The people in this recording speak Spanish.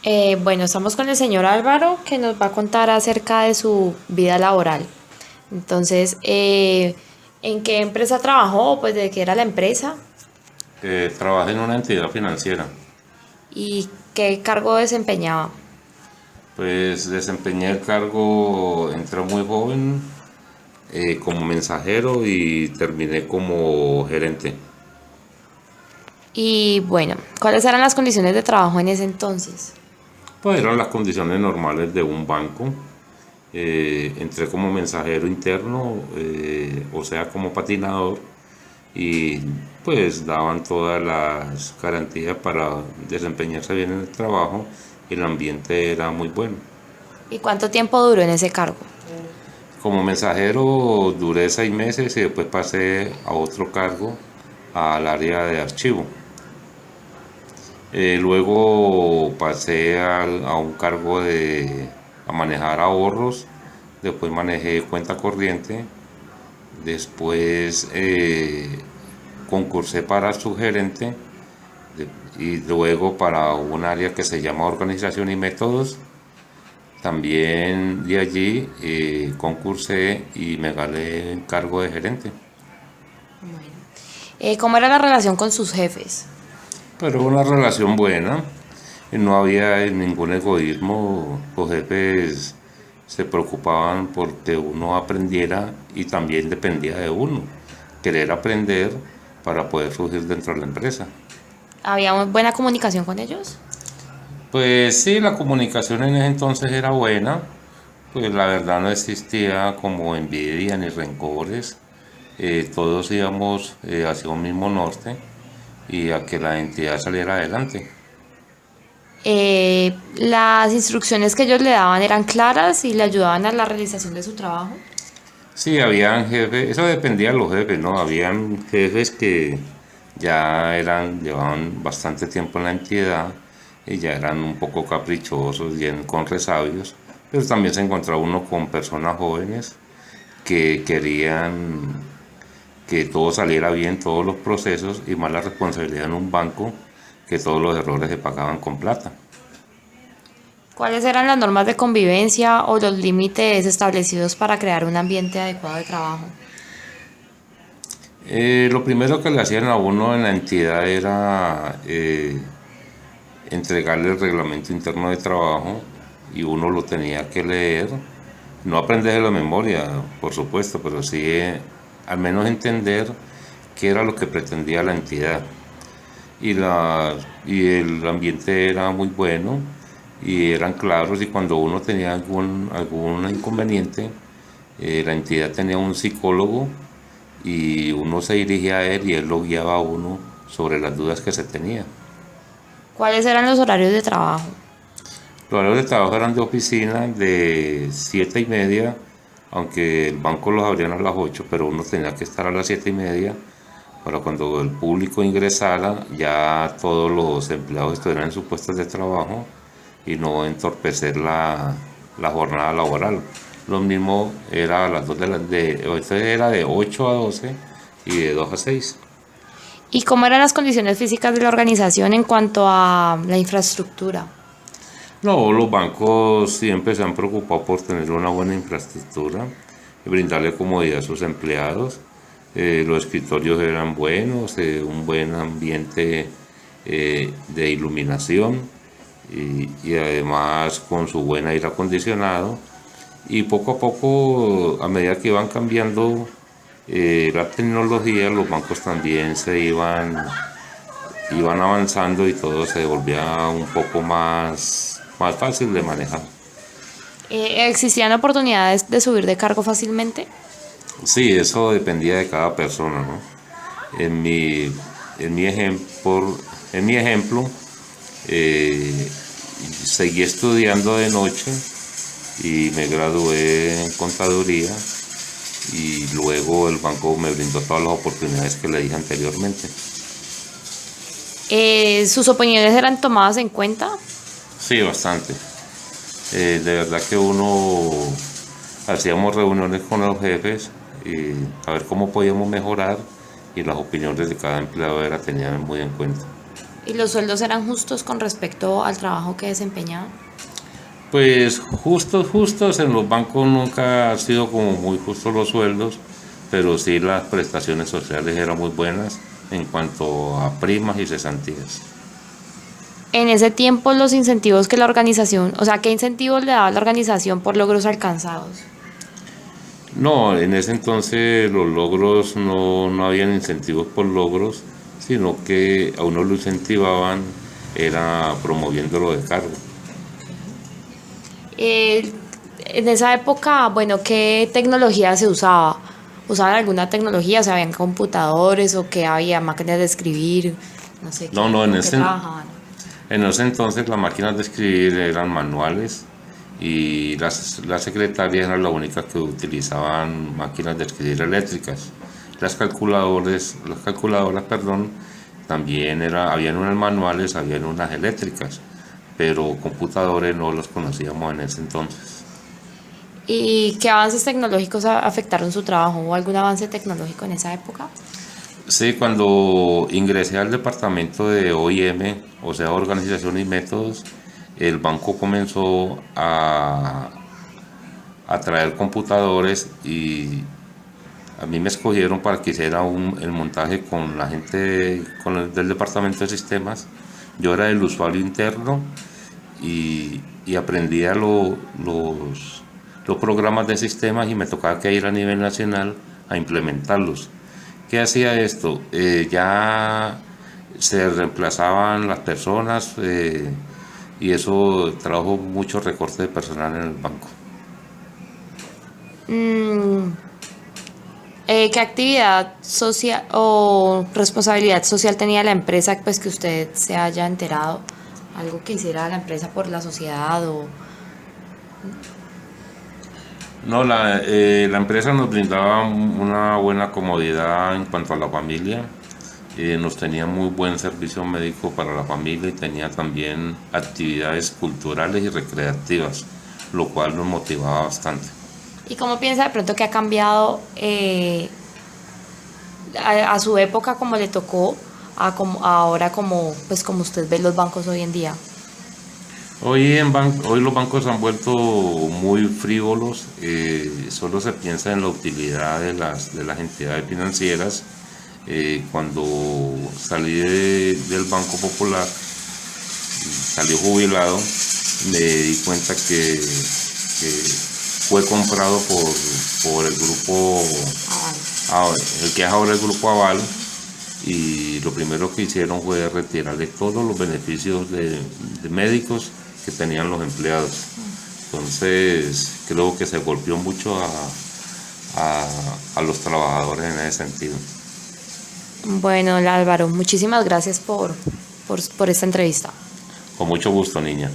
Bueno, estamos con el señor Álvaro que nos va a contar acerca de su vida laboral. Entonces, ¿en qué empresa trabajó? Pues de qué era la empresa Trabajé en una entidad financiera. y qué cargo desempeñaba. Pues desempeñé el cargo, entré muy joven como mensajero y terminé como gerente. Y bueno, ¿cuáles eran las condiciones de trabajo en ese entonces? Pues eran las condiciones normales de un banco. Entré como mensajero interno, o sea, como patinador, y pues daban todas las garantías para desempeñarse bien en el trabajo y el ambiente era muy bueno. ¿Y cuánto tiempo duró en ese cargo? Como mensajero duré 6 meses y después pasé a otro cargo al área de archivo. Luego pasé a un cargo a manejar ahorros, después manejé cuenta corriente, después concursé para subgerente y luego para un área que se llama organización y métodos. También de allí concursé y me gané el cargo de gerente. ¿Cómo era la relación con sus jefes? Pero una relación buena, y no había ningún egoísmo. Los jefes se preocupaban porque uno aprendiera y también dependía de uno. Querer aprender para poder surgir dentro de la empresa. ¿Había una buena comunicación con ellos? Pues sí, la comunicación en ese entonces era buena, pues la verdad no existía como envidia ni rencores. Todos íbamos hacia un mismo norte y a que la entidad saliera adelante. ¿Las instrucciones que ellos le daban eran claras y le ayudaban a la realización de su trabajo? Sí, habían jefes, eso dependía de los jefes, ¿no? Habían jefes que llevaban bastante tiempo en la entidad y ya eran un poco caprichosos, bien con resabios, pero también se encontraba uno con personas jóvenes que querían que todo saliera bien, todos los procesos y más la responsabilidad en un banco, que todos los errores se pagaban con plata. ¿Cuáles eran las normas de convivencia o los límites establecidos para crear un ambiente adecuado de trabajo? Lo primero que le hacían a uno en la entidad era entregarle el reglamento interno de trabajo y uno lo tenía que leer, no aprender de la memoria, por supuesto, pero sí al menos entender qué era lo que pretendía la entidad. Y, y el ambiente era muy bueno y eran claros y cuando uno tenía algún inconveniente, la entidad tenía un psicólogo y uno se dirigía a él y él lo guiaba a uno sobre las dudas que se tenía. ¿Cuáles eran los horarios de trabajo? Los horarios de trabajo eran de oficina de 7:30, aunque el banco los abrían a las 8, pero uno tenía que estar a las 7:30 para cuando el público ingresara ya todos los empleados estuvieran en sus puestos de trabajo y no entorpecer la jornada laboral. Lo mismo era a las 2 era de 8 a 12 y de 2 a 6. ¿Y cómo eran las condiciones físicas de la organización en cuanto a la infraestructura? No, los bancos siempre se han preocupado por tener una buena infraestructura y brindarle comodidad a sus empleados. Los escritorios eran buenos, un buen ambiente de iluminación y además con su buen aire acondicionado. Y poco a poco, a medida que iban cambiando la tecnología, los bancos también iban avanzando y todo se volvía un poco más fácil de manejar. ¿Existían oportunidades de subir de cargo fácilmente? Sí, eso dependía de cada persona, ¿no? En mi, en mi ejemplo, en mi ejemplo eh, seguí estudiando de noche y me gradué en contaduría y luego el banco me brindó todas las oportunidades que le dije anteriormente. ¿Sus opiniones eran tomadas en cuenta? Sí, bastante. De verdad que uno hacíamos reuniones con los jefes y a ver cómo podíamos mejorar y las opiniones de cada empleado era tenían muy en cuenta. ¿Y los sueldos eran justos con respecto al trabajo que desempeñaban? Pues justos, en los bancos nunca ha sido como muy justos los sueldos, pero sí las prestaciones sociales eran muy buenas en cuanto a primas y cesantías. En ese tiempo los incentivos que la organización, o sea, ¿qué incentivos le daba la organización por logros alcanzados? No, en ese entonces los logros no habían incentivos por logros, sino que a uno lo incentivaban era promoviéndolo de cargo. Eh, en esa época, bueno, ¿qué tecnología se usaba? ¿Usaban alguna tecnología? O sea, ¿habían computadores o qué había? ¿Máquinas de escribir? No sé, No, no, ¿con qué trabajaban? en ese entonces las máquinas de escribir eran manuales y las secretarias eran las únicas que utilizaban máquinas de escribir eléctricas. Las calculadoras, perdón, también habían unas manuales, habían unas eléctricas, pero computadores no los conocíamos en ese entonces. ¿Y qué avances tecnológicos afectaron su trabajo? ¿Hubo algún avance tecnológico en esa época? Sí, cuando ingresé al departamento de OIM, o sea, Organización y Métodos, el banco comenzó a traer computadores y a mí me escogieron para que hiciera el montaje con la gente del departamento de sistemas. Yo era el usuario interno y aprendía los programas de sistemas y me tocaba que ir a nivel nacional a implementarlos. ¿Qué hacía esto? Ya se reemplazaban las personas y eso trajo mucho recorte de personal en el banco. Mm, ¿Qué actividad social o responsabilidad social tenía la empresa, pues que usted se haya enterado? Algo que hiciera la empresa por la sociedad o... No, la empresa nos brindaba una buena comodidad en cuanto a la familia. Nos tenía muy buen servicio médico para la familia y tenía también actividades culturales y recreativas, lo cual nos motivaba bastante. ¿Y cómo piensa de pronto que ha cambiado a su época como le tocó, a como, ahora como, pues como usted ve los bancos hoy en día? Hoy los bancos se han vuelto muy frívolos, solo se piensa en la utilidad de las entidades financieras. Cuando salí del Banco Popular, salí jubilado, me di cuenta que fue comprado por el grupo, el que es ahora el Grupo Aval, y lo primero que hicieron fue retirarle todos los beneficios de médicos que tenían los empleados. Entonces creo que se golpeó mucho a los trabajadores en ese sentido. Bueno, Álvaro, muchísimas gracias por esta entrevista. Con mucho gusto, niña.